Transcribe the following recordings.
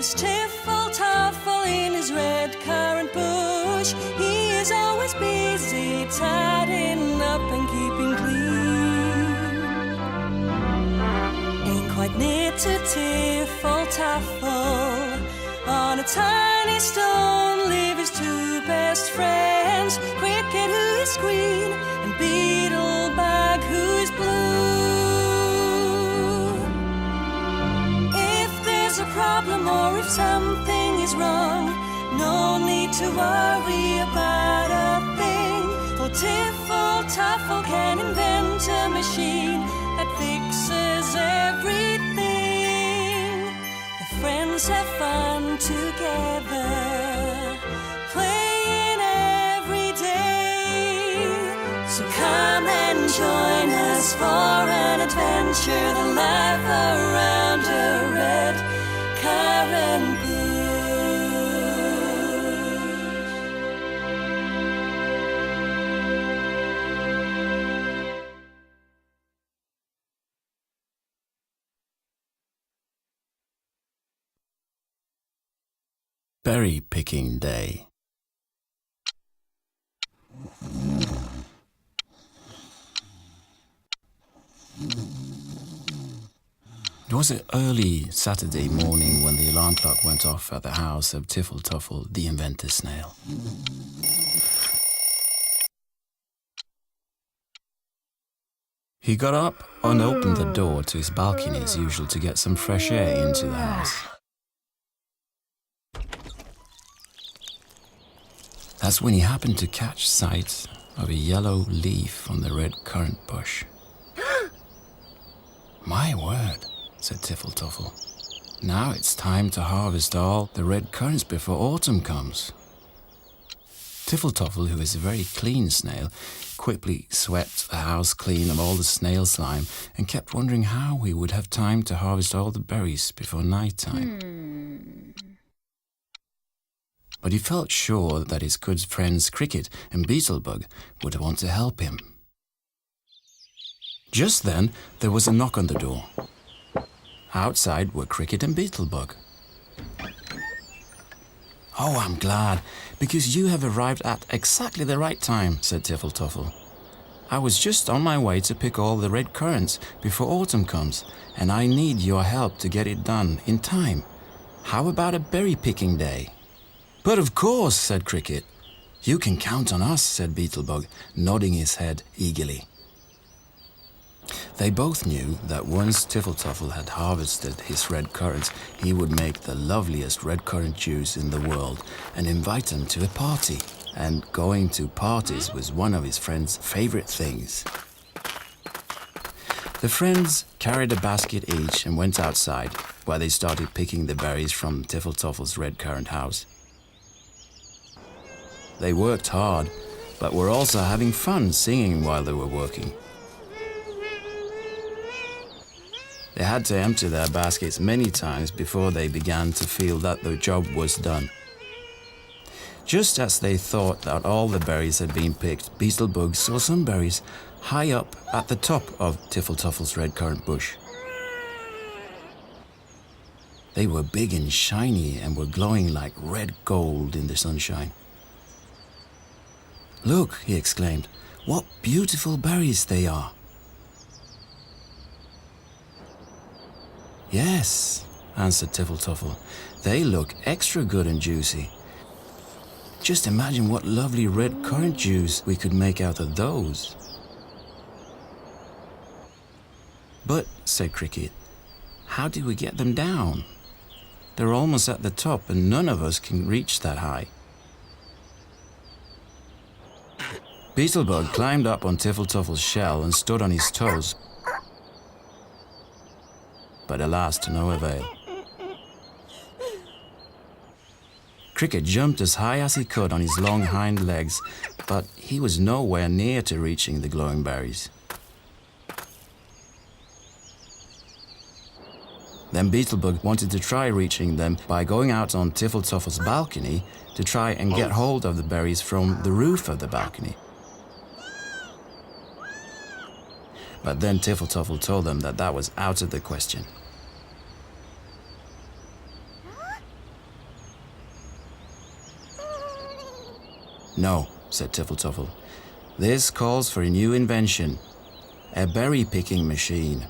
There's Tiffel-Toffel in his red currant bush. He is always busy tidying up and keeping clean. Ain't quite near to Tiffel-Toffel. On a tiny stone live his two best friends, Cricket, who is green, and Beetle who is blue. If there's a problem or if something is wrong, no need to worry about a thing, for Tiffel-Toffel can invent a machine that fixes everything. The friends have fun together, playing every day. So come and join us for an adventure, the life around a red currant bush. Berry picking day. It was an early Saturday morning when the alarm clock went off at the house of Tiffel-Toffel, the inventor snail. He got up and opened the door to his balcony as usual to get some fresh air into the house. That's when he happened to catch sight of a yellow leaf on the red currant bush. My word, said Tiffel-Toffel. Now it's time to harvest all the red currants before autumn comes. Tiffel-Toffel, who is a very clean snail, quickly swept the house clean of all the snail slime and kept wondering how he would have time to harvest all the berries before night time. But he felt sure that his good friends Cricket and Beetle would want to help him. Just then, there was a knock on the door. Outside were Cricket and Beetle. Oh, I'm glad, because you have arrived at exactly the right time, said Tiffel-Toffel. I was just on my way to pick all the red currants before autumn comes, and I need your help to get it done in time. How about a berry picking day? But of course, said Cricket. You can count on us, said Beetle, nodding his head eagerly. They both knew that once Tiffel-Toffel had harvested his red currants, he would make the loveliest red currant juice in the world and invite them to a party. And going to parties was one of his friends' favorite things. The friends carried a basket each and went outside, where they started picking the berries from Tiffel-Toffel's red currant house. They worked hard, but were also having fun singing while they were working. They had to empty their baskets many times before they began to feel that the job was done. Just as they thought that all the berries had been picked, Beetle saw some berries high up at the top of Tiffel-Toffel's red currant bush. They were big and shiny and were glowing like red gold in the sunshine. Look, he exclaimed, what beautiful berries they are. Yes, answered Tiffel-Toffel, they look extra good and juicy. Just imagine what lovely red currant juice we could make out of those. But, said Cricket, how do we get them down? They're almost at the top and none of us can reach that high. Beetle climbed up on Tiffel-Toffel's shell and stood on his toes. But alas, to no avail. Cricket jumped as high as he could on his long hind legs, but he was nowhere near to reaching the glowing berries. Then Beetle wanted to try reaching them by going out on Tiffel-Toffel's balcony to try and get hold of the berries from the roof of the balcony. But then Tiffel-Toffel told them that that was out of the question. No, said Tiffel-Toffel. This calls for a new invention. A berry-picking machine.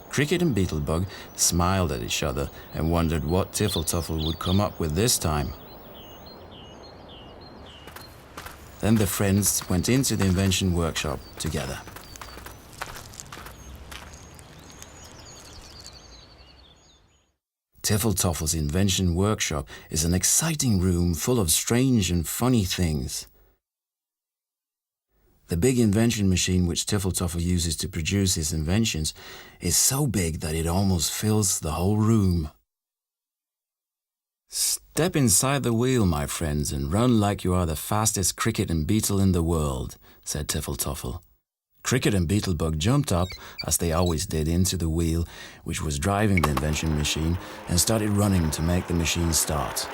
Cricket and Beetlebug smiled at each other and wondered what Tiffel-Toffel would come up with this time. Then the friends went into the invention workshop together. Tiffel-Toffel's invention workshop is an exciting room full of strange and funny things. The big invention machine which Tiffel-Toffel uses to produce his inventions is so big that it almost fills the whole room. Step inside the wheel, my friends, and run like you are the fastest Cricket and Beetle in the world, said Tiffel-Toffel. Cricket and Beetlebug jumped up, as they always did, into the wheel which was driving the invention machine and started running to make the machine start.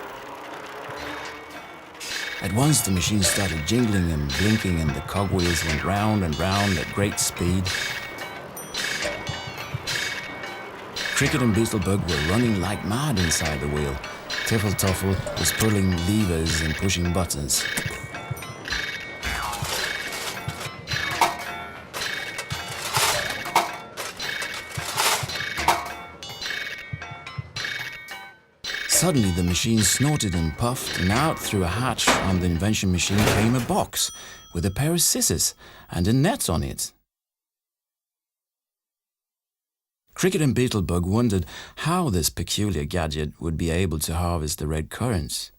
At once the machine started jingling and blinking and the cogwheels went round and round at great speed. Cricket and Beetlebug were running like mad inside the wheel. Tiffel-Toffel was pulling levers and pushing buttons. Suddenly the machine snorted and puffed, and out through a hatch on the invention machine came a box with a pair of scissors and a net on it. Cricket and Beetlebug wondered how this peculiar gadget would be able to harvest the red currants.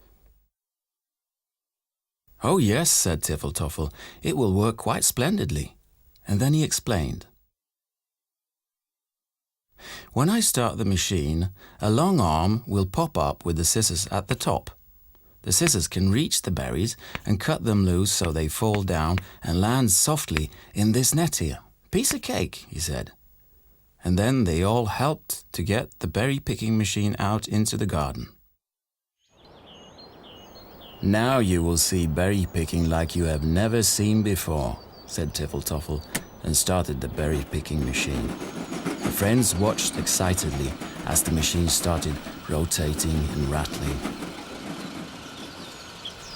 "Oh yes," said Tiffel-Toffel, "it will work quite splendidly." And then he explained. "When I start the machine, a long arm will pop up with the scissors at the top. The scissors can reach the berries and cut them loose so they fall down and land softly in this net here. Piece of cake," he said. And then they all helped to get the berry-picking machine out into the garden. "Now you will see berry-picking like you have never seen before," said Tiffel-Toffel, and started the berry-picking machine. The friends watched excitedly as the machine started rotating and rattling.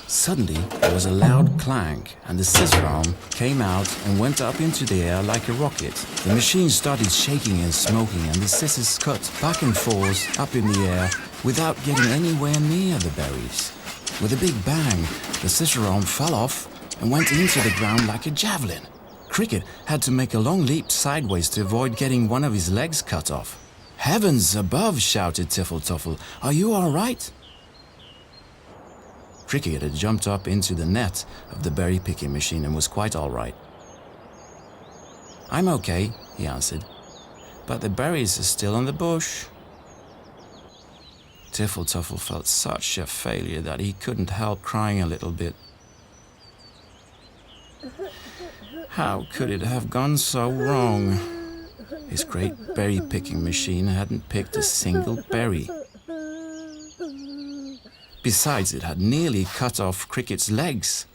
Suddenly, there was a loud clank, and the scissor arm came out and went up into the air like a rocket. The machine started shaking and smoking, and the scissors cut back and forth up in the air without getting anywhere near the berries. With a big bang, the scissor arm fell off and went into the ground like a javelin. Cricket had to make a long leap sideways to avoid getting one of his legs cut off. "Heavens above!" shouted Tiffel-Toffel. "Are you all right?" Cricket had jumped up into the net of the berry-picking machine and was quite all right. "I'm okay," he answered, "but the berries are still on the bush." Tiffel-Toffel felt such a failure that he couldn't help crying a little bit. How could it have gone so wrong? His great berry-picking machine hadn't picked a single berry. Besides, it had nearly cut off Cricket's legs.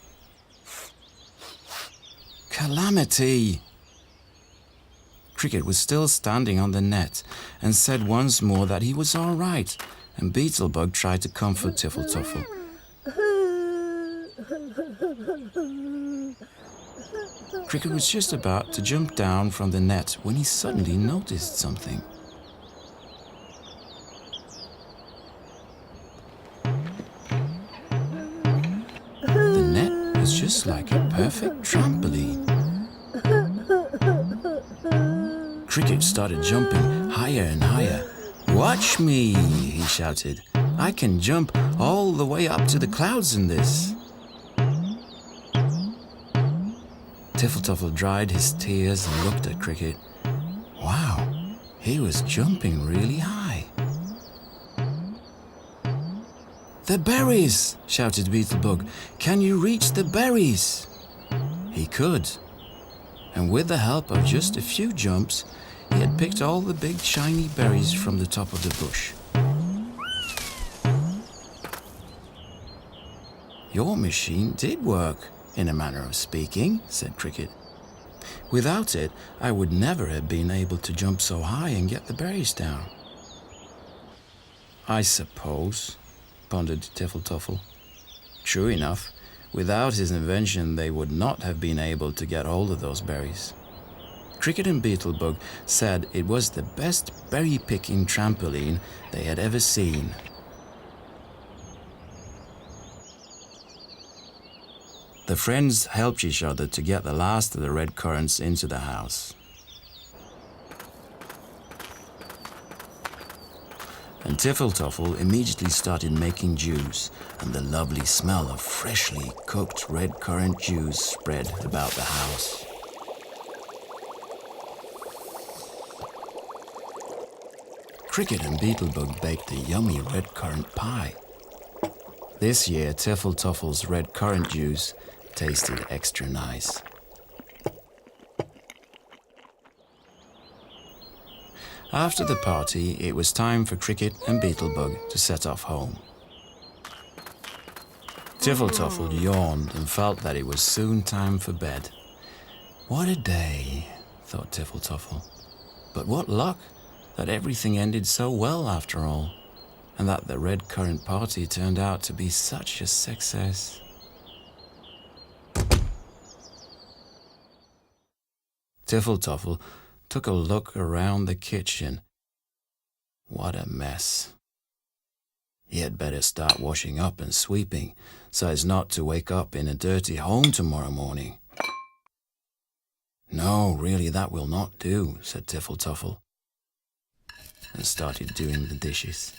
Calamity! Cricket was still standing on the net and said once more that he was all right, and Beetlebug tried to comfort Tiffel-Toffel. Cricket was just about to jump down from the net when he suddenly noticed something. The net was just like a perfect trampoline. Cricket started jumping higher and higher. "Watch me," he shouted. "I can jump all the way up to the clouds in this." Tiffel-Toffel dried his tears and looked at Cricket. Wow, he was jumping really high. "The berries!" shouted Beetlebug. "Can you reach the berries?" He could, and with the help of just a few jumps, he had picked all the big shiny berries from the top of the bush. "Your machine did work, in a manner of speaking," said Cricket. "Without it, I would never have been able to jump so high and get the berries down." "I suppose," pondered Tiffel-Toffel. True enough, Without his invention, they would not have been able to get hold of those berries. Cricket and Beetle said it was the best berry-picking trampoline they had ever seen. The friends helped each other to get the last of the red currants into the house. And Tiffel-Toffel immediately started making juice, and the lovely smell of freshly cooked red currant juice spread about the house. Cricket and Beetle baked a yummy red currant pie. This year, Tiffel-Toffel's red currant juice tasted extra nice. After the party, it was time for Cricket and Beetle to set off home. Tiffel-Toffel yawned and felt that it was soon time for bed. What a day, thought Tiffel-Toffel. But what luck that everything ended so well after all, and that the red currant party turned out to be such a success. Tiffel-Toffel took a look around the kitchen. What a mess. He had better start washing up and sweeping so as not to wake up in a dirty home tomorrow morning. No, really, that will not do, said Tiffel-Toffel, and started doing the dishes.